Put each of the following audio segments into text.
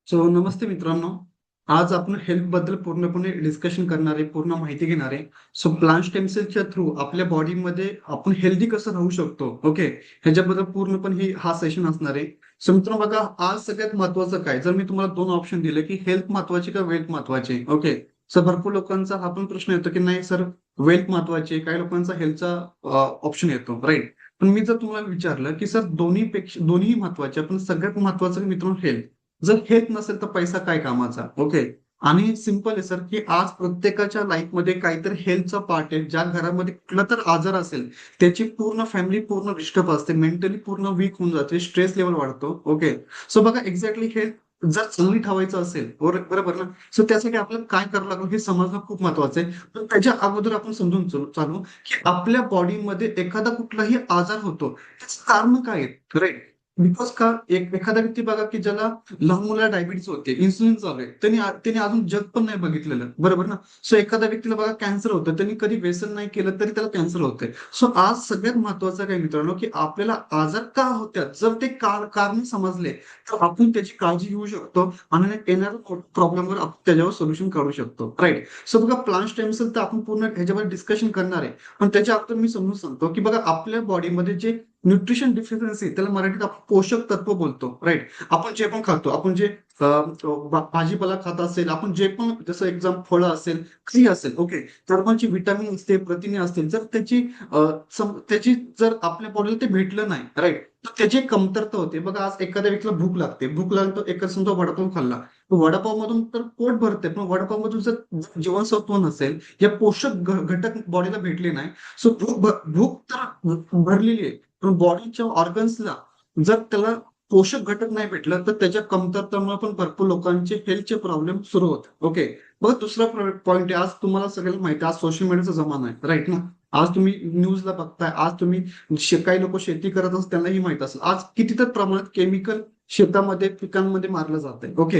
नमस्ते मित्रांनो. आज आपण हेल्थ बद्दल पूर्णपणे डिस्कशन करणार आहे, पूर्ण माहिती घेणार आहे. प्लांट स्टेम सेलच्या थ्रू आपल्या बॉडीमध्ये आपण हेल्दी कसं राहू शकतो, ओके, ह्याच्याबद्दल पूर्णपणे हा सेशन असणार आहे. मित्रांनो बघा, आज सगळ्यात महत्वाचं काय, जर मी तुम्हाला दोन ऑप्शन दिले की हेल्थ महत्वाची का वेल्थ महत्वाची, ओके. भरपूर लोकांचा हा पण प्रश्न येतो की नाही सर, वेल्थ महत्वाची, काही लोकांचा हेल्थचा ऑप्शन येतो, राईट. पण मी जर तुम्हाला विचारलं की सर दोन्ही महत्वाचे, पण सगळ्यात महत्वाचं मित्रांनो हेल्थ. जर हेल्थ नसेल तर पैसा काय कामाचा, ओके. आणि सिंपल आहे सर, की आज प्रत्येकाच्या लाईफमध्ये काहीतरी हेल्थचा पार्ट आहे. ज्या घरामध्ये कुठला तर आजार असेल, त्याची पूर्ण फॅमिली पूर्ण डिस्टर्ब असते, मेंटली पूर्ण वीक होऊन जाते, स्ट्रेस लेवल वाढतो, ओके. बघा एक्झॅक्टली हेल्थ जर चांगली ठेवायचं असेल, बरोबर ना. त्यासाठी आपल्याला काय करावं लागेल हे समजणं खूप महत्वाचं आहे. पण त्याच्या अगोदर आपण समजून चालू की आपल्या बॉडीमध्ये एखादा कुठलाही आजार होतो, त्याचं कारण काय आहे, राईट. बिकॉज का एखादा व्यक्ती बघा की ज्याला लहान मुलाला डायबिटीज होते, इन्सुलिन चालू आहे, त्यांनी अजून जग पण नाही बघितलेलं, बरोबर ना. एखाद्या व्यक्तीला बघा कॅन्सर होतं, त्यांनी कधी व्यसन नाही केलं तरी त्याला कॅन्सर होतंय. आज सगळ्यात महत्वाचं काय मित्रांनो, की आपल्याला आजार का होत्यात, जर ते कारण समजले तर आपण त्याची काळजी घेऊ शकतो आणि येणाऱ्या प्रॉब्लेमवर आपण त्याच्यावर सोल्युशन काढू शकतो, राईट. बघा, प्लांट स्टेम सेल तर आपण पूर्ण ह्याच्यावर डिस्कशन करणार आहे. पण त्याच्या अगोदर मी समजून सांगतो की बघा, आपल्या बॉडीमध्ये जे न्यूट्रिशन डिफिशियन्सी, त्याला मराठीत आपण पोषक तत्व बोलतो, राईट. आपण जे पण खातो, आपण जे भाजीपाला खात असेल, आपण जे पण जसं एक्झाम फळं असेल, काही असेल, ओके. तर पण जी विटामिन असते, प्रथिने असतील, जर त्याची जर आपल्या बॉडीला ते भेटलं नाही, राईट, तर त्याची एक कमतरता होते. बघा, आज एखाद्या व्यक्तीला भूक लागते, भूक लागली तर एका समजा वडापाव खाल्ला, वडापाव मधून तर पोट भरते, पण वडापाव मधून जर जीवनसत्व नसेल या पोषक घटक बॉडीला भेटले नाही, भूक तर भरलेली आहे, पण बॉडीच्या ऑर्गन्सला जर त्याला पोषक घटक नाही भेटलं तर त्याच्या कमतरतेमुळे पण भरपूर लोकांचे हेल्थचे प्रॉब्लेम सुरू होतात, ओके. बघा, दुसरा पॉईंट आहे, आज तुम्हाला सगळ्यांना माहिती आहे, आज सोशल मीडियाचा जमाना आहे, राईट ना. आज तुम्ही न्यूजला बघताय, आज तुम्ही काही लोक शेती करत असतात, त्यांनाही माहित असेल आज कितीतर प्रमाणात केमिकल शेतामध्ये पिकांमध्ये मारलं जातंय, ओके.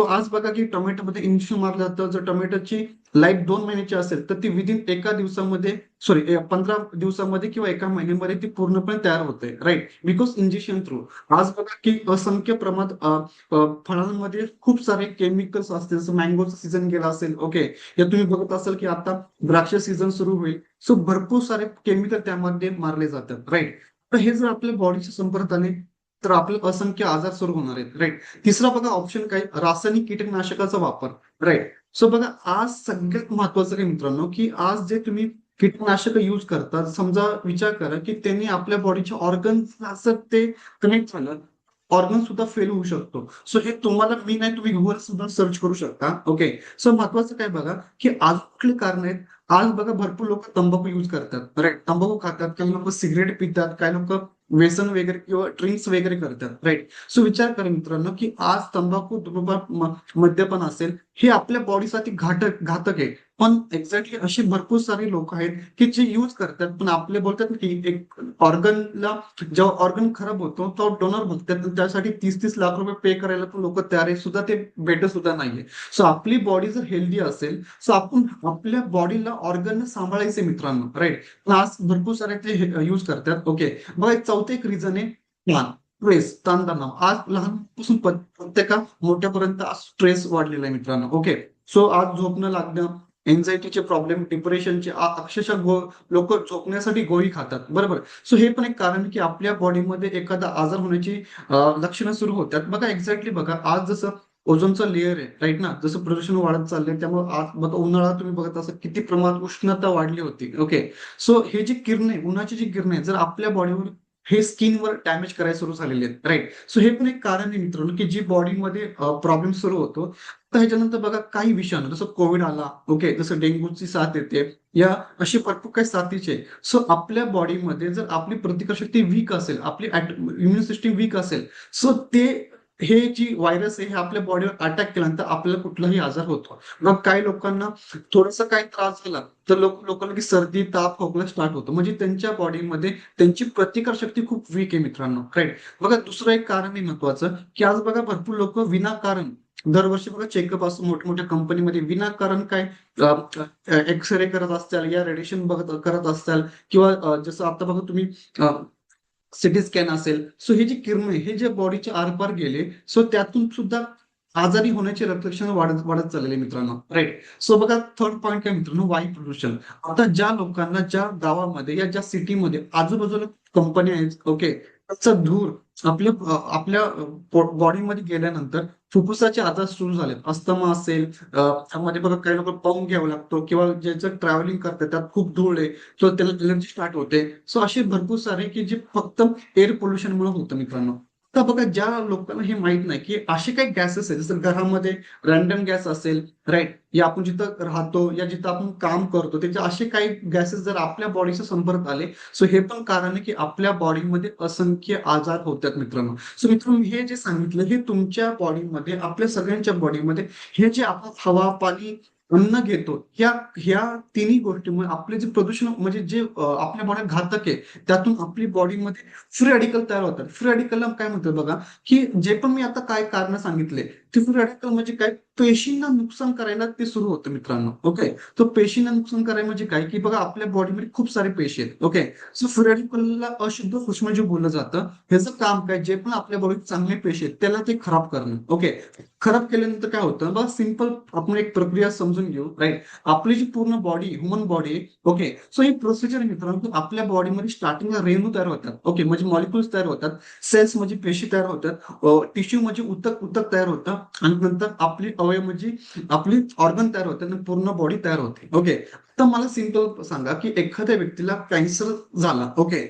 आज बघा की टोमॅटोमध्ये इंजेक्शन मारलं जातं. जर टोमॅटोची लाईफ 2 महिन्याची असेल तर ती विदिन एका दिवसामध्ये, सॉरी, 15 दिवसामध्ये किंवा एका महिन्यामध्ये ती पूर्णपणे तयार होते, राईट, बिकॉज इंजेक्शन थ्रू. आज बघा की असंख्य प्रमाणात फळांमध्ये खूप सारे केमिकल्स असतील, जसं मँगोचा सीझन गेला असेल, ओके. या तुम्ही बघत असाल की आता द्राक्ष सीझन सुरू होईल. भरपूर सारे केमिकल त्यामध्ये मारले जातात, राईट. तर हे जर आपल्या बॉडीच्या संपर्कात आले तर आपल्याला असंख्य आजार सुरू होणार आहेत, राईट. तिसरा बघा ऑप्शन काय, रासायनिक कीटकनाशकाचा वापर, राईट. बघा, आज सगळ्यात महत्वाचं काय मित्रांनो, की आज जे तुम्ही कीटकनाशक यूज करतात, समजा विचार करा की त्यांनी आपल्या बॉडीच्या ऑर्गन्सला जर ते कनेक्ट झालं, ऑर्गन सुद्धा फेल होऊ शकतो. हे तुम्हाला मी नाही, तुम्ही गुगल सुद्धा सर्च करू शकता, ओके. महत्वाचं काय बघा, की आज कुठले कारण आहेत. आज बघा, भरपूर लोक तंबाखू यूज करतात, राईट, तंबाखू खातात, काही लोक सिगरेट पितात, काही लोक व्यसन वगैरे किंवा ड्रिंक्स वगैरे करतात, राईट. विचार करा मित्रांनो, की आज तंबाखू, धूम्रपान, मद्यपान असेल, हे आपल्या बॉडीसाठी घातक आहे. पण एक्झॅक्टली असे भरपूर सारे लोक आहेत की जे यूज करतात, पण आपले बोलतात की एक ऑर्गनला, जेव्हा ऑर्गन खराब होतो तो डोनर बघतात, आणि त्यासाठी 30-30 लाख रुपये पे करायला पण लोक तयार आहे, सुद्धा ते भेटत सुद्धा नाहीये. आपली बॉडी जर हेल्दी असेल, आपण आपल्या बॉडीला ऑर्गन सांभाळायचे मित्रांनो, राईट. आज भरपूर सारे ते यूज करतात, ओके. बघा, एक चौथं एक रिझन आहे, ताण, स्ट्रेस, ताणतणाव. आज लहानपासून प्रत्येका मोठ्यापर्यंत आज स्ट्रेस वाढलेला आहे मित्रांनो, ओके. आज झोप न लागणं, एन्झायटीचे प्रॉब्लेम, डिप्रेशनचे, अक्षरशः लोक झोपण्यासाठी गोळी खातात, बरोबर. हे पण एक कारण की आपल्या बॉडीमध्ये एखादा आजार होण्याची लक्षणं सुरू होतात. बघा एक्झॅक्टली बघा, आज जसं ओझोनचा लेअर आहे, राईट ना, जसं प्रदूषण वाढत चाललंय, त्यामुळे आज बघा उन्हाळा तुम्ही बघत असाल किती प्रमाणात उष्णता वाढली होती, ओके. हे जी किरणे, उन्हाची जी किरणे जर आपल्या बॉडीवर, हे स्किनवर डॅमेज करायला सुरू झालेले आहेत, राईट. हे पण एक कारण आहे मित्रांनो, की जी बॉडीमध्ये प्रॉब्लेम सुरू होतो. तर ह्याच्यानंतर बघा, काही विषाणू जसं कोविड आला, ओके, जसं डेंग्यूची साथ येते, या अशी भरपूर काही साथीचे. आपल्या बॉडीमध्ये जर आपली प्रतिकारशक्ती वीक असेल, आपली इम्युन सिस्टीम वीक असेल, ते हे जी व्हायरस आहे हे आपल्या बॉडीवर अटॅक केल्यानंतर आपल्याला कुठलाही आजार होतो. मग काही लोकांना थोडासा काही त्रास झाला तर लोकांना की सर्दी, ताप, खोकला स्टार्ट होतो, म्हणजे त्यांच्या बॉडीमध्ये त्यांची प्रतिकारशक्ती खूप वीक आहे मित्रांनो, राईट. बघा, दुसरं एक कारण आहे महत्वाचं, की आज बघा भरपूर लोक विनाकारण दरवर्षी बघा चेकअप असतो मोठ्या-मोठ्या कंपनीमध्ये, विनाकारण काय एक्स-रे करत असतील, या रेडिएशन करत असतील, किंवा जसं आता बघा तुम्ही सिटी स्कॅन असेल. हे जे किरण आहे, हे जे बॉडीच्या आरपार गेले, त्यातून सुद्धा आजारी होण्याचे लक्षणं वाढत वाढत चाललेले मित्रांनो, राईट. सो बघा थर्ड पॉईंट काय मित्रांनो, वायू प्रदूषण. आता ज्या लोकांना ज्या गावामध्ये या ज्या सिटीमध्ये आजूबाजूला कंपन्या आहेत, ओके, त्याचा धूर आपल्या बॉडीमध्ये गेल्यानंतर फुफ्फुसाचे आजार सुरू झाले. अस्थमा असेल, त्यामध्ये बघा काही लोक पंप घ्यावा लागतो किंवा ज्याचं ट्रॅव्हलिंग करतात त्यात खूप धूळ आहे, तर त्याला एलर्जी स्टार्ट होते. सो असे भरपूर सारे की जे फक्त एअर पोल्युशनमुळे होतं मित्रांनो. तर बघा ज्या लोकांना हे माहित नाही की असे काही गॅसेस आहेत, जसं घरामध्ये रॅन्डम गॅस असेल, राईट, या आपण जिथं राहतो या जिथं आपण काम करतो त्याचे असे काही गॅसेस जर आपल्या बॉडीच्या संपर्क आले, सो हे पण कारण आहे की आपल्या बॉडीमध्ये असंख्य आजार होतात मित्रांनो. सो मित्रांनो हे जे सांगितलं हे तुमच्या बॉडीमध्ये, आपल्या सगळ्यांच्या बॉडीमध्ये, हे जे आपण हवा, पाणी, अन्न घेतो, ह्या ह्या तिन्ही गोष्टीमुळे आपले जे प्रदूषण म्हणजे जे आपल्या बॉडीत घातक आहे, त्यातून आपली बॉडीमध्ये फ्री रॅडिकल तयार होतात. फ्री रॅडिकलला काय म्हणतात बघा, की जे पण मी आता काय कारण सांगितले, ते फ्री रॅडिकल म्हणजे काय, पेशींना नुकसान करायला ते सुरू होतं मित्रांनो. ओके, तो पेशींना नुकसान करायला म्हणजे काय, की बघा आपल्या बॉडीमध्ये खूप सारे पेशी आहेत. ओके, सो फ्री रॅडिकलला अशुद्ध सूक्ष्मजीव बोललं जातं. ह्याचं काम काय, जे पण आपल्या बॉडीत चांगले पेशी आहेत त्याला ते खराब करणं. ओके, खराब केल्यानंतर काय होतं बघा, सिंपल आपण एक प्रक्रिया समजून घेऊ, राईट. आपली जी पूर्ण body, human body, okay, so ही प्रोसिजर मित्रांनो, आपल्या बॉडीमध्ये स्टार्टिंगला रेणू तयार होतात. ओके, म्हणजे मॉलिक्युल्स तयार होतात, सेल्स म्हणजे पेशी तयार होतात, टिश्यू म्हणजे उत्तक उत्तक तयार होतं, आणि नंतर आपली अवयव म्हणजे आपली ऑर्गन तयार होतात आणि पूर्ण बॉडी तयार होते. ओके, तर मला सिंपल सांगा की एखाद्या व्यक्तीला कॅन्सर झाला, ओके,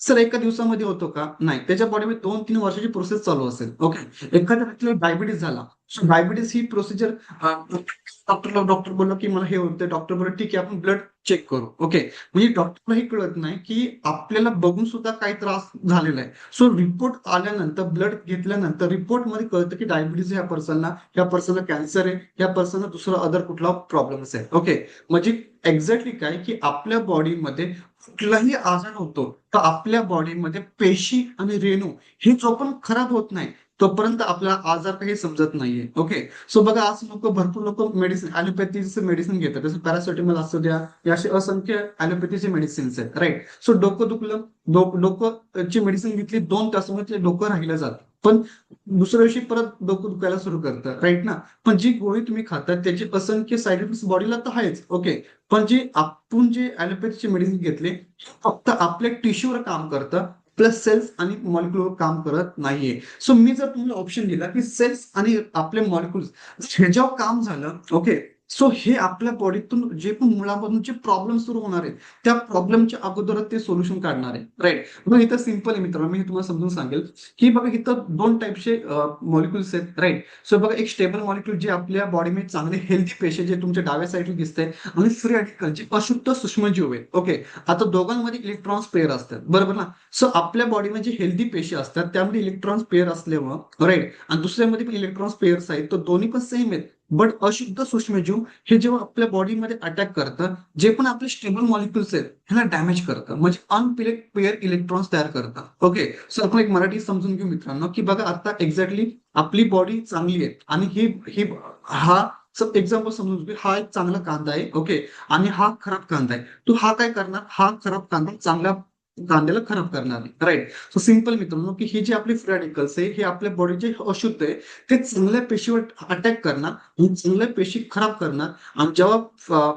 सर एका दिवसामध्ये होतो का? नाही, त्याच्या बॉडीमध्ये 2-3 वर्षाची प्रोसेस चालू असेल. ओके, एखाद्या व्यक्तीला डायबिटीस झाला, सो डायबिटीस ही प्रोसिजर, डॉक्टर बोलला की मला हे होतं, डॉक्टर बोलला ठीक आहे आपण ब्लड चेक करू. ओके, म्हणजे डॉक्टरला हे कळत नाही की आपल्याला बघून सुद्धा काही त्रास झालेला आहे. सो रिपोर्ट आल्यानंतर, ब्लड घेतल्यानंतर रिपोर्ट मध्ये कळतं की डायबिटीस ह्या पर्सनला कॅन्सर आहे, ह्या पर्सनला दुसरा अदर कुठला प्रॉब्लेम आहे. ओके, म्हणजे एक्झॅक्टली काय की आपल्या बॉडीमध्ये कुठलाही आजार होतो तर आपल्या बॉडीमध्ये पेशी आणि रेणू हे जोपर्यंत खराब होत नाही तोपर्यंत आपल्याला आजार काही समजत नाहीये. ओके, सो बघा आज भरपूर लोक मेडिसिन, ॲलोपॅथीचे मेडिसिन घेतात, जसं पॅरासिटामॉल असू द्या, या असे असंख्य ॲलोपॅथीचे मेडिसिन्स आहेत, राईट. सो डोकं दुखलं, डोकंची मेडिसिन घेतली, 2 तासामध्ये ते डोकं राहिलं जातं, पण दुसऱ्या दिवशी परत डोकं दुखायला सुरू करतं, राईट ना. पण जी गोळी तुम्ही खाता त्याचे असंख्य साईड इफेक्ट बॉडीला तर आहेच. ओके, पण जे ॲलोपॅथीचे मेडिसिन घेतले फक्त आपल्या टिश्यूवर काम करतं, प्लस सेल्स आणि मॉलिक्युलवर काम करत नाहीये. सो मी जर तुम्हाला ऑप्शन दिला की सेल्स आणि आपले मॉलिक्युल्स ह्याच्यावर काम झालं, ओके, सो हे आपल्या बॉडीतून जे पण मुळामधून जे प्रॉब्लेम सुरू होणार आहेत त्या प्रॉब्लेमच्या अगोदरच ते सोल्युशन काढणार आहे, राईट. मग इथं सिंपल आहे मित्रांनो, मी हे तुम्हाला समजून सांगेल की बघा इथं 2 टाईपचे मॉलिक्युल्स आहेत, राईट. सो बघा एक स्टेबल मॉलिक्युल जे आपल्या बॉडीमध्ये चांगले हेल्दी पेशी जे तुमच्या डाव्या साईडला दिसतंय, आणि फ्री रॅडिकल जे अशुद्ध सूक्ष्मजीव आहे. ओके, आता दोघांमध्ये इलेक्ट्रॉन्स पेअर असतात, बरोबर ना. सो आपल्या बॉडीमध्ये हेल्दी पेशी असतात त्यामध्ये इलेक्ट्रॉन्स पेअर असल्यामुळं, राईट, आणि दुसऱ्यामध्ये पण इलेक्ट्रॉन्स पेअर्स आहेत, तर दोन्ही पण सेम आहेत. बट अशुद्ध सूक्ष्मजीव हे जेव्हा आपल्या बॉडीमध्ये अटॅक करतं, जे पण आपले स्टेबल मॉलिक्युल्स आहेत ह्याला डॅमेज करतं, म्हणजे अनपेअर इलेक्ट्रॉन्स तयार करतं. ओके, सो आपण एक मराठी समजून घेऊ मित्रांनो, की बघा आता एक्झॅक्टली आपली बॉडी चांगली आहे आणि ही ही हा एक्झाम्पल समजून घेऊ, हा एक चांगला कांदा आहे. ओके, आणि हा खराब कांदा आहे. तो हा काय करणार, हा खराब कांदा चांगल्या कांद्याला खराब करणार आहे, राईट. सो सिंपल मित्रांनो की हे जे आपले फ्री रॅडिकल्स आहे हे आपल्या बॉडीचे अशुद्ध आहे, ते चांगल्या पेशीवर अटॅक करणार आणि चांगल्या पेशी खराब करणार, आणि जेव्हा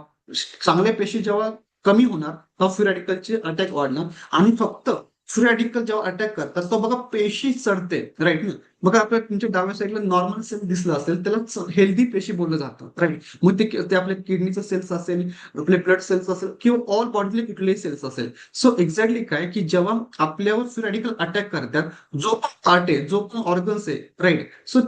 चांगल्या पेशी जेव्हा कमी होणार तेव्हा फ्री रॅडिकलचे अटॅक वाढणार, आणि फक्त फ्री रॅडिकल जेव्हा अटॅक करतात तो बघा पेशी चढते, राईट ना. बघा आपल्या तुमच्या डाव्या साईडला नॉर्मल सेल दिसलं असेल त्याला हेल्दी पेशी बोललं जातं, राईट. मग ते आपल्या किडनीचे सेल्स असेल, आपले ब्लड सेल्स असेल किंवा ऑल बॉडीतले कुठलेही सेल्स असेल. सो एक्झॅक्टली काय की जेव्हा आपल्यावर फ्री रॅडिकल अटॅक करतात, जो पण पार्ट आहे, जो पण ऑर्गन्स आहे, राईट, सो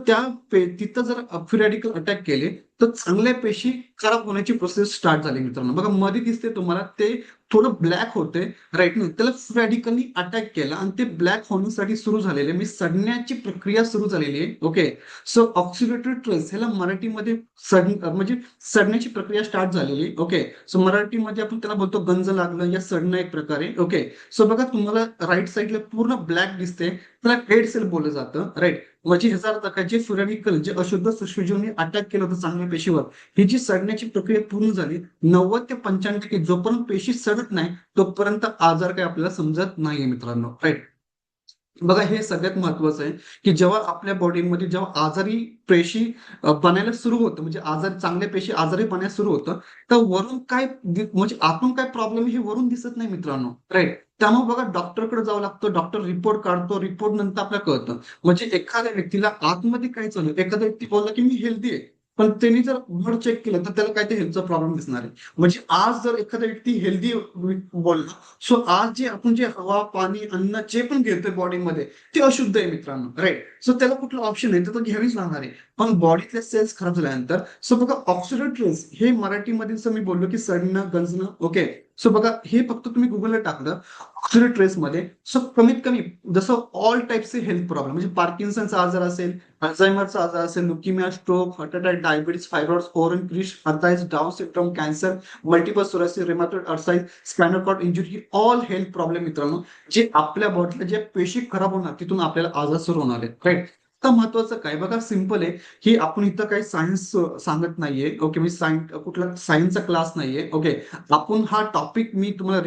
तिथं जर फ्री रॅडिकल अटॅक केले तर चांगल्या पेशी खराब होण्याची प्रोसेस स्टार्ट झाली मित्रांनो. बघा मध्ये दिसते तुम्हाला ते थोडं ब्लॅक होते, राईट ना, त्याला रॅडिकली अटॅक केला आणि ते ब्लॅक होण्यासाठी सुरू झालेले म्हणजे सडण्याची प्रक्रिया सुरू झालेली आहे. ओके, सो ऑक्सिडेटिव्ह स्ट्रेस ह्याला मराठीमध्ये म्हणजे सडण्याची प्रक्रिया स्टार्ट झालेली. ओके, सो मराठीमध्ये आपण त्याला बोलतो गंज लागलं या सडणं एक प्रकारे. ओके, सो बघा तुम्हाला राईट साईडला पूर्ण ब्लॅक दिसते, त्याला डेड सेल बोललं जातं, राईट. म्हणजे ह्याचा अर्थ काय, जे रॅडिकल जे अशुद्ध सूक्ष्मजीवांनी अटॅक केलं होतं चांगल्या पेशीवर, ही जी सडण्याची प्रक्रिया पूर्ण झाली, 90 ते 95% जोपर्यंत पेशी सडत नाही तोपर्यंत आजार काही आपल्याला समजत नाहीये मित्रांनो, राईट. बघा हे सगळ्यात महत्वाचं आहे की जेव्हा आपल्या बॉडीमध्ये जेव्हा आजारी पेशी बनायला सुरू होतं, म्हणजे आजार चांगल्या पेशी आजारी बनायला सुरू होतं, तर वरून काय म्हणजे आतून काय प्रॉब्लेम हे वरून दिसत नाही मित्रांनो, राईट. त्यामुळे बघा डॉक्टरकडे जावं लागतं, डॉक्टर रिपोर्ट काढतो, रिपोर्ट नंतर आपल्याला कळतं. म्हणजे एखाद्या व्यक्तीला आतमध्ये काय चालू आहे, एखादा व्यक्ती बोलला की मी हेल्दी आहे, पण त्यांनी जर ब्लड चेक केलं तर त्याला काय ते हेल्थचा प्रॉब्लेम दिसणार आहे. म्हणजे आज जर एखादा व्यक्ती हेल्दी बोलला, सो आज जे आपण जे हवा पाणी अन्न जे पण घेतोय बॉडीमध्ये ते अशुद्ध आहे मित्रांनो, राईट. सो त्याला कुठलं ऑप्शन आहे तर तो घ्यावीच लागणार आहे. पण बॉडीतले सेल्स खराब झाल्यानंतर सो बघा ऑक्सिडेटिव्ह हे मराठीमध्ये जसं मी बोललो की सडणं गंजणं, ओके. सो बघा हे फक्त तुम्ही गुगलला टाकलं ऑक्सिडेटिव्ह मध्ये, सो कमीत कमी जसं ऑल टाइपचे हेल्थ प्रॉब्लेम म्हणजे पार्किन्सनचा आजार असेल, अल्झायमरचा आजार असेल, leukaemia, stroke, heart attack, diabetes, fibroid, कोरोन क्रिश, arthritis, Down syndrome, cancer, multiple sclerosis, rheumatoid arthritis, spinal cord injury, ही ऑल हेल्थ प्रॉब्लेम मित्रांनो, जे आपल्या बॉडीतल्या जे पेशी खराब होणार तिथून आपल्याला आजार सुरू होणार आहेत, राईट. तर महत्वाचं काय बघा सिंपल आहे की आपण इथं काही सायन्स सांगत नाहीये, ओके. मी कुठला सायन्सचा क्लास नाहीये, ओके. आपण हा टॉपिक मी तुम्हाला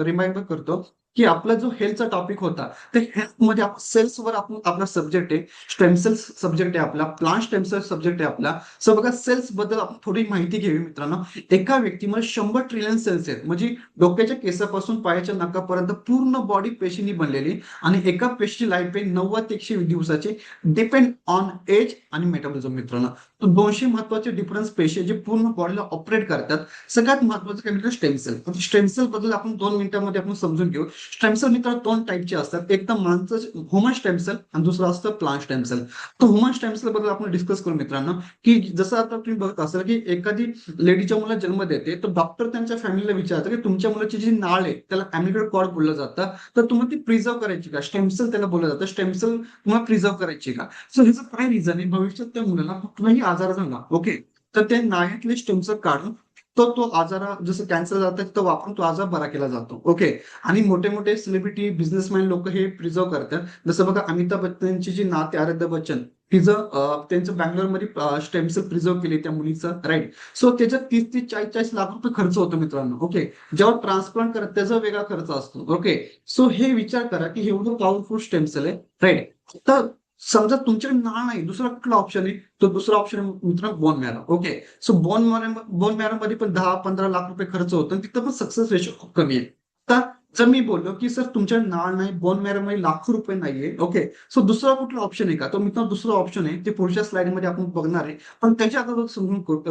रिमाइंड करतो की आपला जो हेल्थचा टॉपिक होता, ते हेल्थ मध्ये आपण सेल्सवर आपण आपला सब्जेक्ट आहे, स्टेम सेल्स सब्जेक्ट आहे आपला, प्लांट स्टेम सेल्स सब्जेक्ट आहे आपला. सो बघा सेल्स बद्दल आपण थोडी माहिती घ्यावी मित्रांनो. एका व्यक्तीमध्ये 100 ट्रिलियन सेल्स आहेत, म्हणजे डोक्याच्या केसापासून पायाच्या नखापर्यंत पूर्ण बॉडी पेशींनी बनलेली, आणि एका पेशीची लाईफ आहे 90 ते 120 दिवसाची, डिपेंड ऑन एज आणि मेटाबॉलिझम मित्रांनो. तर 200 महत्वाचे डिफरन्स पेशी जे पूर्ण बॉडीला ऑपरेट करतात. सगळ्यात महत्वाचं काय म्हणजे स्टेम सेल. स्टेम सेल बद्दल आपण 2 मिनिटांमध्ये आपण समजून घेऊ. स्टेम सेल मित्रांनो 2 टाईपचे असतात, एक तर माणसं ह्युमन स्टेम सेल आणि दुसरं असतं प्लांट स्टेम सेल. तर ह्युमन स्टेम सेल बद्दल आपण डिस्कस करू मित्रांनो, की जसं आता तुम्ही बघत असाल की एखादी लेडीच्या मुलाला जन्म देते, तर डॉक्टर त्यांच्या फॅमिलीला विचारतात की तुमच्या मुलाची जी नाळ आहे त्याला अॅम्नियोटिक कॉर्ड बोललं जातं, तर तुम्हाला ती प्रिझर्व करायची का, स्टेम सेल त्याला बोललं जातं, स्टेम सेल तुम्हाला प्रिझर्व करायची का. सो ह्याचं काय रिझन आहे, भविष्यात त्या मुलाला कुठलाही आजार झाला, ओके, तर त्या नाळ्यातले स्टेम सेल काढून तो आजार जसं कॅन्सर जातात तो वापरून तो आजार बरा केला जातो, ओके. आणि मोठे मोठे सेलिब्रिटी बिझनेसमॅन लोक हे प्रिझर्व करतात. जसं बघा अमिताभ बच्चनची जी नाते आराध्य बच्चन, तिचं त्यांचं बँगलोरमध्ये स्टेम सेल प्रिझर्व केली त्या मुलीचं, राईट. सो त्याच्यात 30 ते 40 लाख रुपये खर्च होतो मित्रांनो, ओके. जेव्हा ट्रान्सप्लांट करत त्याचा वेगळा खर्च असतो, ओके. सो हे विचार करा की एवढं पॉवरफुल स्टेम सेल आहे, राईट. तर समजा तुमच्याकडे नाळ नाही, दुसरा कुठला ऑप्शन आहे, तो दुसरा ऑप्शन मित्रांनो bone marrow, okay. So bone marrow मध्ये पण 10-15 लाख रुपये खर्च होतो आणि तिथं पण सक्सेस रेशो खूप कमी आहे. तर जर मी बोललो की सर तुमच्या नाळ नाही, बोन मॅरो मध्ये लाखो रुपये नाहीये, ओके. सो दुसरा कुठला ऑप्शन आहे का, तो मित्रांनो दुसरा ऑप्शन आहे, ते पुढच्या स्लाइड मध्ये आपण बघणार आहे. पण त्याच्या अगोदर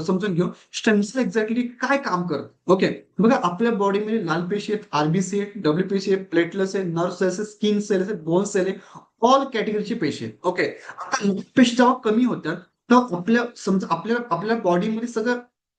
समजून घेऊ स्टेम सेल एक्झॅक्टली काय काम करत, ओके. बघा आपल्या बॉडीमध्ये लाल पेशी आहेत, आरबीसी आहेत, डब्ल्यूपीसी आहे, प्लेटलेट्स आहे, नर्व सेल्स आहे, स्किन सेल आहे, बोन सेल आहे, ऑल कॅटेगरीची पेशी आहेत, ओके. आता पेशी जेव्हा कमी होतात, तर आपल्या समजा आपल्या आपल्या बॉडीमध्ये सगळं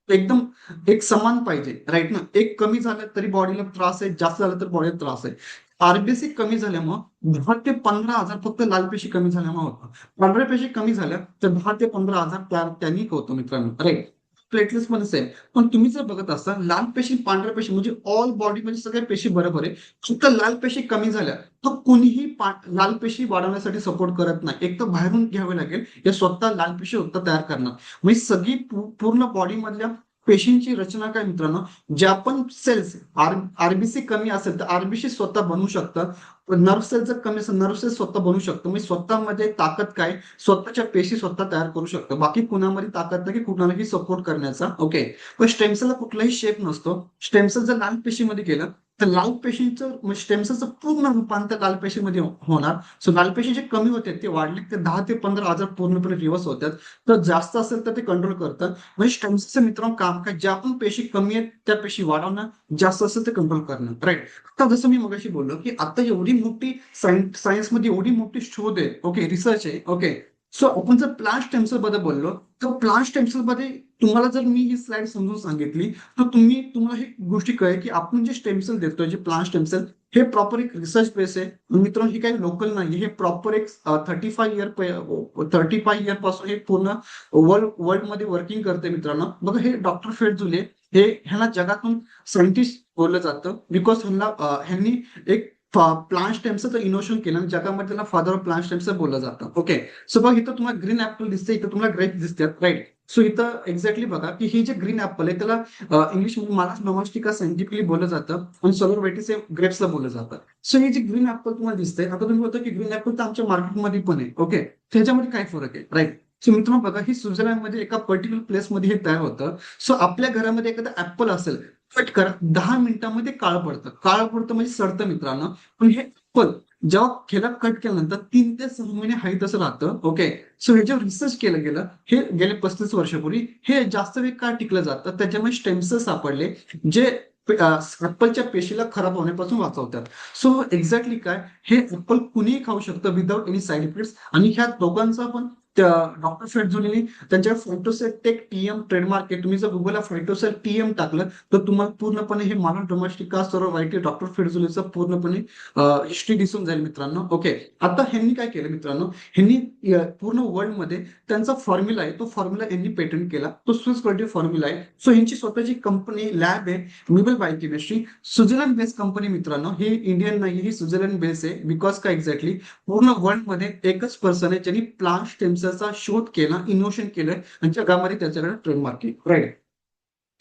एकदम एक समान पाहिजे, राईट ना. एक कमी झालं तरी बॉडीला त्रास आहे, जास्त झालं तर बॉडीला त्रास आहे. आरबीसी कमी झाल्यामुळे 10 ते 15 हजार फक्त लाल पेशी कमी झाल्यामुळे होतं. पांढऱ्या पेशी कमी झाल्या तर 10 ते 15 हजार त्यांनी होतो मित्रांनो, राईट. प्लेटलेट्स मध्ये सेम. पण तुम्ही जर बघत असाल लाल पेशी पांढऱ्या पेशी म्हणजे ऑल बॉडी मध्ये सगळ्या पेशी बरोबर आहे, फक्त लाल पेशी कमी झाल्या तर कोणीही लाल पेशी वाढवण्यासाठी सपोर्ट करत नाही. एक तर बाहेरून घ्यावे लागेल, या स्वतः लाल पेशी स्वतः तयार करणार. म्हणजे सगळी पूर्ण बॉडी मधल्या पेशींची रचना काय मित्रांनो, ज्या पण सेल्स आरबीसी कमी असेल तर आरबीसी स्वतः बनवू शकतं. नर्व सेल जर कमी असेल नर्व सेल स्वतः बनवू शकतो. म्हणजे स्वतःमध्ये ताकद काय, स्वतःच्या पेशी स्वतः तयार करू शकतो. बाकी कुणामध्ये ताकद नाही की कुणालाही सपोर्ट करण्याचा, ओके. पण स्टेम सेलला कुठलाही शेप नसतो. स्टेम सेल जर लाल पेशीमध्ये गेलं तर लाल पेशींचं स्टेम सेलचं पूर्ण रूपांतर लाल पेशीमध्ये होणार. सो लाल पेशी जे कमी होते ते वाढले ते 10 ते 15 हजार पूर्णपणे रिव्हर्स होतात. तर जास्त असेल तर ते कंट्रोल करतात. म्हणजे स्टेम सेलचं मित्रांनो काम काय, ज्या पण पेशी कमी आहेत त्या पेशी वाढवणं, जास्त असेल ते कंट्रोल करणं, राईट. आता जसं मी मगाशी बोललो की आता एवढी मोठी सायन्स मध्ये एवढी मोठी शोध आहे, ओके, रिसर्च आहे, ओके. सो आपण जर प्लांट स्टेम सेल बद्दल बोललो, तर प्लांट स्टेम सेल मध्ये तुम्हाला जर मी ही स्लाइड समजून सांगितली तर तुम्हाला ही गोष्टी कळेल की आपण जे स्टेम सेल देतोय, जे प्लांट स्टेम सेल, हे प्रॉपर एक रिसर्च बेस आहे मित्रांनो. हे काही लोकल नाही, हे प्रॉपर एक 35 इयर पासून हे पूर्ण वर्ल्ड मध्ये वर्किंग करते मित्रांनो. बघा हे डॉक्टर फेडजुले, हे ह्याला जगातून सायंटिस्ट बोललं जातं, बिकॉज ह्यांनी एक प्लांट स्टेमचं इनोव्हेशन केलं आणि जगामध्ये त्याला फादर ऑफ प्लांट स्टेमचं बोललं जातं, ओके. सो बघ इथं तुम्हाला ग्रीन ऍपल दिसते, इथं तुम्हाला ग्रेप दिसतात, राईट. सो इथं एक्झॅक्टली बघा की हे जे ग्रीन ऍपल आहे त्याला इंग्लिश मध्ये मालास डोमेस्टिका सायंटिफिकली बोललं जातं आणि सोलर व्हेटिस ग्रेप्सला बोललं जातं. सो हे जे ग्रीन ऍपल तुम्हाला दिसतंय, आता तुम्ही बोलता की ग्रीन ऍपल तर आमच्या मार्केटमध्ये पण आहे. ओके, त्याच्यामध्ये काय फरक आहे, राईट? सो मित्रांनो बघा, ही स्वित्झर्लंडमध्ये एका पर्टिक्युलर प्लेसमध्ये हे तयार होतं. सो आपल्या घरामध्ये एखादा ऍपल असेल, कट करा, 10 मिनिटांमध्ये काळं पडतं. काळं पडतं म्हणजे सडतं मित्रांनो. पण हे ऍपल जेव्हा खेळा कट केल्यानंतर 3 ते 6 महिने आहे तसं राहतं. ओके, सो ह्याच्यावर रिसर्च केलं गेलं. हे गेले 35 वर्षापूर्वी हे जास्त वेळ का टिकलं जातं, त्याच्यामुळे स्टेम सेल्स सापडले जे ऍपलच्या पेशीला खराब होण्यापासून वाचवतात. सो एक्झॅक्टली काय, हे ऍपल कुणीही खाऊ शकतं विदाउट एनी साईड इफेक्ट्स. आणि ह्या दोघांचा पण डॉक्टर फेटझोलीनी त्यांच्या फायटोसेल टेक टीएम ट्रेडमार्क आहे. तुम्ही जर गुगलला फायटोसेल टीएम टाकलं तर तुम्हाला पूर्णपणे हे मानव डोमेस्टिका सर्व व्हायटी डॉक्टर फेटझोलीचं पूर्णपणे हिस्ट्री दिसून जाईल मित्रांनो. ओके, आता ह्यांनी काय केलं मित्रांनो, ह्यांनी पूर्ण वर्ल्ड मध्ये त्यांचा फॉर्म्युला आहे, तो फॉर्म्युला यांनी पेटंट केला. तो स्विस क्वालिटी फॉर्म्युला आहे. सो ह्यांची स्वतःची कंपनी लॅब आहे, मिबल बायोकेमिस्ट्री, स्वित्झर्लंड बेस्ड कंपनी मित्रांनो. ही इंडियन नाही, ही स्वित्झर्लंड बेस्ड आहे. बिकॉज काय एक्झॅक्टली पूर्ण वर्ल्ड मध्ये एकच पर्सन आहे ज्यांनी प्लांट स्टेम सेलचा शोध केला, इनोव्हेशन केलंय आणि जगामध्ये त्याच्याकडे ट्रेडमार्क आहे, राईट?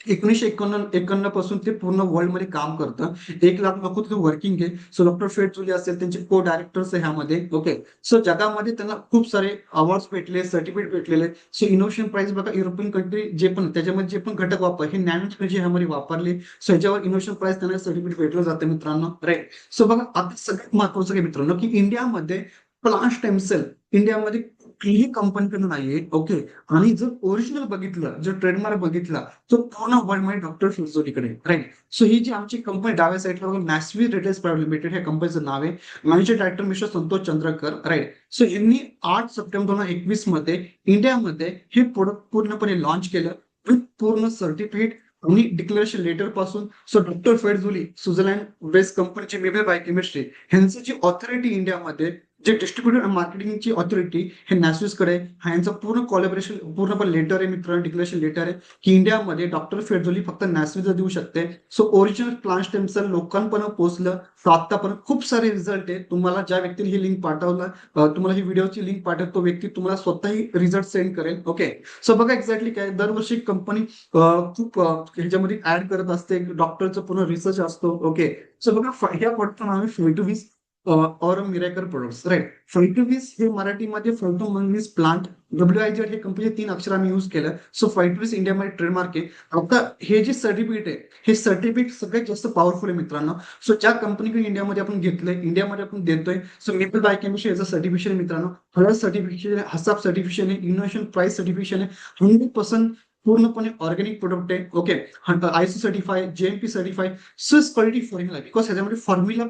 1951 पासून ते पूर्ण वर्ल्ड मध्ये काम करतं. 1 लाख लोक तिथे वर्किंग आहे. सो डॉक्टर फेटजुली असेल, त्यांचे को डायरेक्टर्स आहे ह्यामध्ये. ओके, सो जगामध्ये त्यांना खूप सारे अवॉर्ड्स भेटले, सर्टिफिकेट भेटलेले. सो इनोव्हेशन प्राइज बघा, युरोपियन कंट्री जे पण त्याच्यामध्ये जे पण घटक वापर हे नॅनो टेक्नॉलॉजी ह्यामध्ये वापरले. सो ह्याच्यावर इनोव्हेशन प्राइज त्यांना सर्टिफिकेट भेटलं जातं मित्रांनो, राईट? सो बघा, आता सगळ्यात महत्वाचं काय मित्रांनो, की इंडियामध्ये प्लांट स्टेम सेल इंडियामध्ये कुठलीही कंपनीकडे नाहीये. ओके, आणि जर ओरिजिनल बघितलं, जर ट्रेडमार्क बघितला, तो पूर्ण वर्ल्ड मध्ये डॉक्टर फिल्झोलीकडे, राईट? सो ही जी आमची कंपनी डाव्या साईडला बघा, नॅस्वी रिटेल्स प्रायव्हेट लिमिटेड ह्या कंपनीचं नाव आहे. Managing director mister Santosh Chandrakar, right? So यांनी 8 सप्टेंबर 2021 मध्ये इंडियामध्ये हे प्रोडक्ट पूर्णपणे लॉन्च केलं विथ पूर्ण सर्टिफिकेट आणि डिक्लेरेशन लेटर पासून. सो डॉक्टर फेडझुली स्वित्झर्लंड बेस्ड कंपनीची मेबल बायोकेमिस्ट्री ह्यांची जी ऑथॉरिटी इंडियामध्ये, जे डिस्ट्रीब्युटर आणि मार्केटिंगची ऑथॉरिटी हे नॅसविसकडे आहे. हा यांचा पूर्ण कोलॅबोरेशन पूर्णपणे लेटर आहे मित्रांनो, डिक्लेरेशन लेटर आहे की इंडियामध्ये डॉक्टर फेडझोली फक्त नॅसविस देऊ शकते. So original plant stem cell लोकांपर्यंत पोहोचलं. सो आतापर्यंत खूप सारे रिझल्ट आहे. तुम्हाला ज्या व्यक्तीने ही लिंक पाठवलं, तुम्हाला ही व्हिडिओची लिंक पाठवतो, तो व्यक्ती तुम्हाला स्वतःही रिझल्ट सेंड करेल. ओके, सो बघा एक्झॅक्टली काय, दरवर्षी कंपनी खूप ह्याच्यामध्ये ऍड करत असते, डॉक्टरचं पूर्ण रिसर्च असतो. ओके, सो बघा, ह्या पडतो आम्ही फेटोविस और मिरेकल प्रोडक्ट्स, राईट? फायटोविस हे मराठीमध्ये फॉल्टो मीन्स प्लांट, WIZ हे कंपनी 3 अक्षर आम्ही युज केलं. सो फायटोविस इंडियामध्ये ट्रेडमार्क आहे. आता हे जे सर्टिफिकेट आहे, हे सर्टिफिकेट सगळ्यात जास्त पॉवरफुल आहे मित्रांनो. सो ज्या कंपनीकडे इंडियामध्ये आपण घेतलंय, इंडियामध्ये आपण देतोय, सो मेपल बायोकेमिस्ट्री याचं सर्टिफिकेशन आहे मित्रांनो. हळद सर्टिफिकेशन आहे, हसाप सर्टिफिकेशन आहे, इनोव्हेशन प्राइस सर्टिफिकेशन आहे. 100% पूर्णपणे ऑर्गॅनिक प्रोडक्ट आहे. Okay, ISO certify, JMP certify, Swiss quality formula, because ह्याच्यामध्ये फॉर्म्युला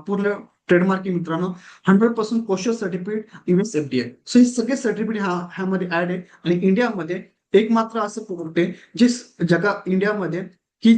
पूर्ण ट्रेडमार्क आहे मित्रांनो. 100% kosher certificate, US FDA. So हे सगळे सर्टिफिकेट ह्यामध्ये ऍड आहे. आणि इंडियामध्ये एक मात्र असं प्रोडक्ट आहे जे इंडियामध्ये की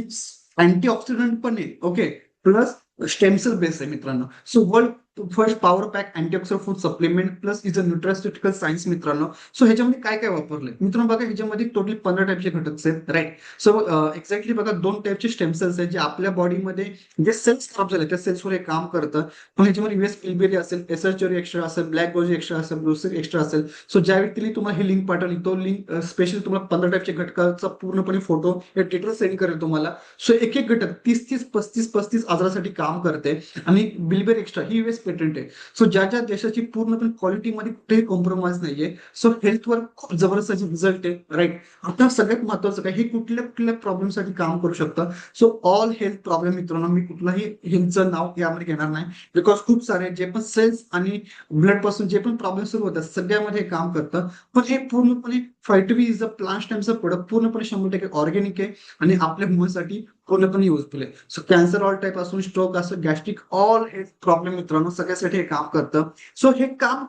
अँटीऑक्सिडंट पण आहे. ओके, प्लस स्टेमसेल बेस आहे मित्रांनो. So world first power pack antioxidant food supplement plus is a nutraceutical science मित्रांनो. सो ह्याच्यामध्ये काय काय वापरलंय मित्रांनो, बघा ह्याच्यामध्ये टोटली 15 टाईपचे घटक आहेत, राईट? सो एक्झॅक्टली बघा, 2 टाईपचे स्टेम सेल्स आहेत जे आपल्या बॉडीमध्ये जे सेल्स खराब झाले त्या सेल्सवर हे काम करतं. पण ह्याच्यामध्ये US पिलबेरी असेल, एसएचओरी एक्स्ट्रा असेल, ब्लॅक गोजी एक्स्ट्रा असेल, ब्लूसिक एक्स्ट्रा असेल. सो ज्या व्यक्तीने तुम्हाला ही लिंक पाठवली, तो लिंक स्पेशली तुम्हाला 15 टाईपच्या घटकाचा पूर्णपणे फोटो या डिटेल सेंड करेल तुम्हाला. सो एक एक घटक 30-30, 35-35 आजारासाठी काम करते. आणि बिलबेरी एक्स्ट्रा ही US पेटंट आहे. सो ज्या ज्या देशाची पूर्णपणे क्वालिटीमध्ये कुठेही कॉम्प्रोमाइज नाहीये. सो हेल्थवर खूप जबरदस्त रिझल्ट आहे, राईट? आता सगळ्यात महत्वाचं काय, हे कुठल्या कुठल्या प्रॉब्लेमसाठी काम करू शकतं. सो ऑल हेल्थ प्रॉब्लेम मित्रांनो, मी कुठलाही हेल्थचं नाव यामध्ये घेणार नाही, बिकॉज खूप सारे जे पण सेल्स आणि ब्लड पासून जे पण प्रॉब्लेम सुरू होतात सगळ्यामध्ये हे काम करतं. पण हे पूर्णपणे फायटोवी इज अ प्लांट स्टेमचं प्रोडक्ट, पूर्णपणे 100% ऑर्गॅनिक आहे आणि आपल्या ह्युमनसाठी पूर्णपणे युजफुल आहे. सो कॅन्सर ऑल टाईप असून, स्ट्रोक असं, गॅस्ट्रिक, ऑल हेल्थ प्रॉब्लेम मित्रांनो सगळ्यासाठी हे काम करतं. सो हे काम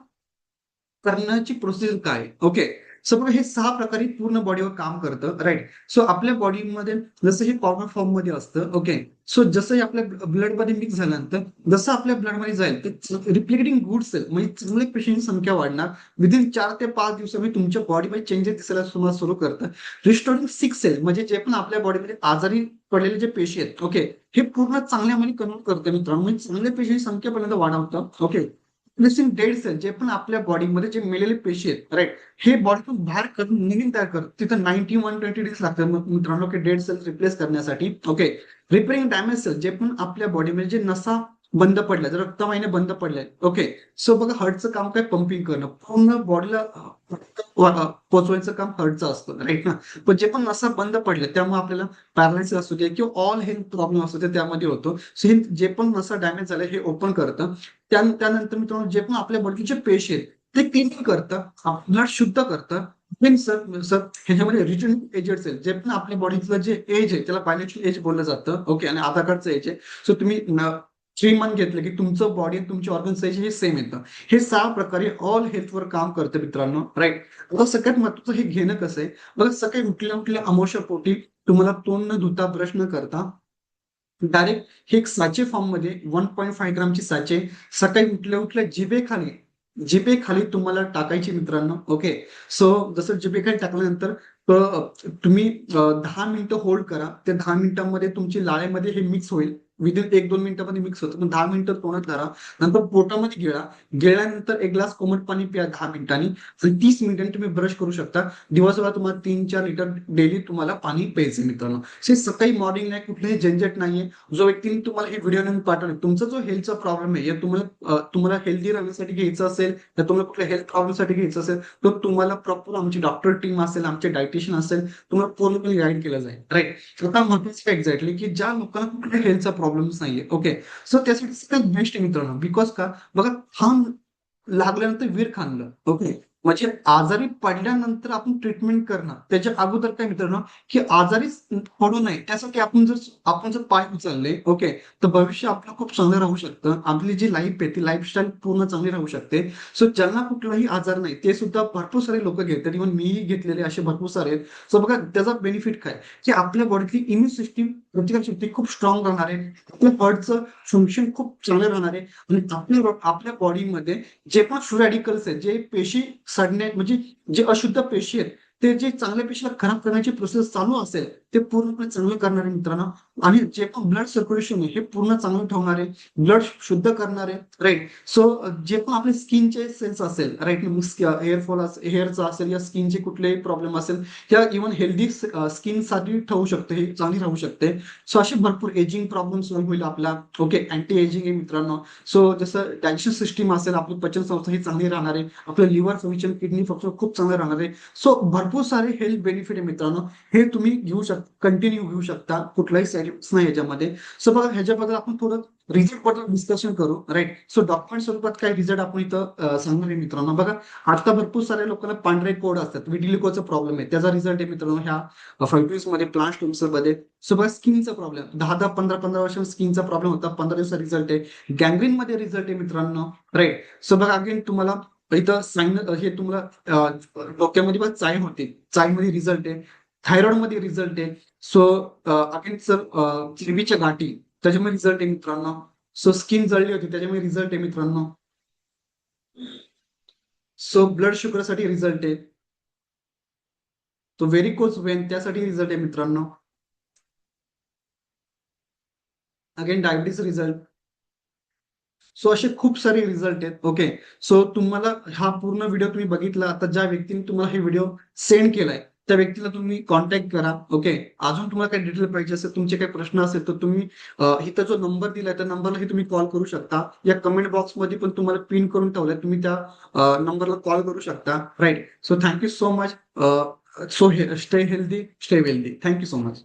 करण्याची प्रोसेस काय? ओके, सो बघा, हे 6 प्रकारे पूर्ण बॉडीवर काम करतं, राईट? सो आपल्या बॉडीमध्ये जसं हे पावडर फॉर्म मध्ये असतं. ओके, सो जसं हे आपल्या ब्लडमध्ये मिक्स झाल्यानंतर जसं आपल्या ब्लडमध्ये जाईल तर रिप्लिकेटिंग गुड सेल म्हणजे चांगले पेशींची संख्या वाढणार. विदिन 4 ते 5 दिवसामध्ये तुमच्या बॉडीमध्ये चेंजेस दिसायला तुम्हाला सुरू करतं. रिस्टोरिंग 6 सेल म्हणजे जे पण आपल्या बॉडीमध्ये आजारी पडलेले जे पेशी आहेत, ओके, हे पूर्ण चांगल्यामध्ये कन्वर्ट करते मित्रांनो, म्हणजे चांगल्या पेशींची संख्या पर्यंत वाढवतं. ओके, रिप्लेसिंग डेड सेल, जे पण आपल्या बॉडीमध्ये जे मेलेले पेशी आहेत, राईट, हे बॉडीतून बाहेर करून नवीन तयार करत. तिथं 91-20 लागतात मित्रांनो की डेड सेल रिप्लेस करण्यासाठी. ओके. रिपेअरिंग डॅमेज सेल, जे पण आपल्या बॉडीमध्ये जे नसा बंद पडल्या, जर रक्तवाहिन्या बंद पडल्या, ओके. सो बघा, हार्टचं काम काय, पंपिंग करणं, पूर्ण बॉडीला पोचवायचं काम हार्टचं असतं, राईट ना. पण जे पण नसा बंद पडल्या, त्यामुळे आपल्याला पॅरालिसिस असू दे किंवा ऑल हेल्थ प्रॉब्लेम असू दे, त्यामध्ये होतो. सो हे जे पण नसा डॅमेज झाले हे ओपन करतं. त्यानंतर मित्रांनो, जे पण आपल्या बॉडीचे पेशी आहेत ते क्लिनिंग करतं, ब्लड शुद्ध करतं. सर सर ह्याच्यामध्ये रिटर्न एजेड सेल, जे पण आपल्या बॉडीतलं जे एज आहे त्याला बायोलॉजिकल एज बोललं जातं. ओके. आणि आधार कार्डचं एज आहे. सो तुम्ही 3 मंथ घेतलं की तुमचं बॉडी आणि तुमचे ऑर्गन्स हे सेम येतं. हे 6 प्रकारे ऑल हेल्थवर काम करतं मित्रांनो, राईट. आता सगळ्यात महत्वाचं हे घेणं कसं आहे बघा. सकाळी उठल्या अमावस्या पोटी तुम्हाला तोंड न धुता, ब्रश न करता, डायरेक्ट हे एक साचे फॉर्म मध्ये 1.5 ग्रामची साचे सकाळी उठल्या जिभेखाली तुम्हाला टाकायची मित्रांनो. ओके. सो जसं जिभेखाली टाकल्यानंतर तुम्ही 10 मिनिटं होल्ड करा. त्या 10 मिनिटांमध्ये तुमची लाळेमध्ये हे मिक्स होईल. विदिन 1-2 मिनिटांमध्ये मिक्स होतं. पण 10 मिनिटं तोंडात धरा. नंतर पोटामध्ये गिळा. गिळल्यानंतर 1 ग्लास कोमट पाणी प्या 10 मिनिटांनी. आणि 30 मिनिटांनी तुम्ही ब्रश करू शकता. दिवसभरात तुम्हाला 3-4 लिटर डेली तुम्हाला पाणी प्यायचं मित्रांनो. सकाळी मॉर्निंगला कुठलेही झंझट नाहीये. जो व्यक्तीने तुम्हाला हे व्हिडिओ लिहून पाठवले, तुमचा जो हेल्थचा प्रॉब्लेम आहे, या तुम्हाला हेल्दी राहण्यासाठी घ्यायचं असेल, तर तुम्हाला कुठल्या हेल्थ प्रॉब्लेमसाठी घ्यायचं असेल, तर तुम्हाला प्रॉपर आमची डॉक्टर टीम असेल, आमचे डायटिशियन असेल, तुम्हाला पूर्णपणे गाईड केलं जाईल, राईट. आता महत्वाचं काय एक्झॅक्टली की ज्या लोकांना कुठल्या हेल्थचा प्रॉब्लेम्स नाहीये, ओके. सो त्यासाठी सगळ्यात बेस्ट मित्रांनो. बिकॉज का बघा, हा लागल्यानंतर वीर खाणलं, ओके. म्हणजे आजारी पडल्यानंतर आपण ट्रीटमेंट करणं, त्याच्या अगोदर काय मित्रांनो, की आजारी पडू नये त्यासाठी आपण जर पाय उचलले, ओके, तर भविष्य आपलं खूप चांगलं राहू शकतं. आपली जी लाईफ आहे ती लाईफस्टाईल पूर्ण चांगली राहू शकते. सो ज्यांना कुठलाही आजार नाही ते सुद्धा भरपूर सारे लोक घेतात. इव्हन मीही घेतलेले असे भरपूर सारे आहेत. सो बघा, त्याचा बेनिफिट काय, की आपल्या बॉडीतली इम्युन सिस्टीम, प्रतिकारशक्ती खूप स्ट्रॉंग राहणार आहे. आपल्या हार्टचं फंक्शन खूप चांगलं राहणार आहे. आणि आपल्या बॉडीमध्ये जे पण फ्री रॅडिकल्स आहेत, जे पेशी सडणे म्हणजे जे अशुद्ध पेशी आहेत, ते जे चांगल्या पेशीला खराब करण्याची प्रोसेस चालू असेल, ते पूर्णपणे चांगलं करणार आहे मित्रांनो. आणि जे पण ब्लड सर्क्युलेशन आहे हे पूर्ण चांगलं ठेवणार आहे, ब्लड शुद्ध करणार आहे, राईट. सो जे पण आपले स्किनचे सेल्स असेल, राईट, हेअरफॉल हेअरचा असेल या स्किनचे कुठलेही प्रॉब्लेम असेल, या इव्हन हेल्दी स्किन साठी ठेवू शकते, हे चांगली राहू शकते. सो असे भरपूर एजिंग प्रॉब्लेम सॉल्व्ह होईल आपला. ओके. अँटी एजिंग आहे मित्रांनो. सो जसं डायजेशन सिस्टीम असेल, आपली पचन संस्था ही चांगली राहणार आहे, आपलं लिव्हर फंक्शन, किडनी फंक्शन खूप चांगलं राहणार आहे. सो भरपूर सारे हेल्थ बेनिफिट आहे मित्रांनो. हे तुम्ही घेऊ शकता, कंटिन्यू घेऊ शकता, कुठलाही साईड इफेक्ट नाही याच्यामध्ये. सो बघा, ह्याच्याबद्दल आपण थोडं रिझल्ट बद्दल डिस्कशन करू, राईट. सो डॉक्युमेंट स्वरूपात काय रिझल्ट आपण इथं सांगणार आहे मित्रांनो. बघा, आता भरपूर साऱ्या लोकांना पांढरे कोड असतात, विटिलिकोचा प्रॉब्लेम आहे, त्याचा रिझल्ट आहे मित्रांनो ह्या फायटोस मध्ये, प्लांट स्टेम्स मध्ये. सो बघा, स्किनचा प्रॉब्लेम 10-10, 15-15 वर्ष स्किनचा प्रॉब्लेम होता, 15 दिवसाचा रिझल्ट आहे. गँग्रीन मध्ये रिझल्ट आहे मित्रांनो, राईट. सो बघा, अगेन तुम्हाला इथं साइन हे तुम्हाला डोक्यामध्ये बघा चाय होते, चायमध्ये रिझल्ट आहे. थायरॉइड मध्ये रिझल्ट आहे. सो अगेन सर, चरबीच्या गाठी, त्याच्यामध्ये रिझल्ट आहे मित्रांनो. सो स्किन जळली होती, त्याच्यामध्ये रिझल्ट आहे मित्रांनो. सो ब्लड शुगर साठी रिझल्ट आहे. तो व्हेरिकोज वेन, त्यासाठी रिझल्ट आहे मित्रांनो. Again diabetes result. सो असे खूप सारे रिझल्ट आहेत, ओके. सो तुम्हाला हा पूर्ण व्हिडिओ तुम्ही बघितला. आता ज्या व्यक्तीने तुम्हाला हे व्हिडिओ सेंड केलाय, त्या व्यक्तीला तुम्ही कॉन्टॅक्ट करा, ओके. अजून तुम्हाला काही डिटेल पाहिजे असेल, तुमचे काही प्रश्न असेल, तर तुम्ही इथं जो नंबर दिलाय त्या नंबरलाही तुम्ही कॉल करू शकता. या कमेंट बॉक्समध्ये पण तुम्हाला पिन करून ठेवलाय, तुम्ही त्या नंबरला कॉल करू शकता, right. So thank you so much. So stay healthy, stay wealthy. Thank you so much.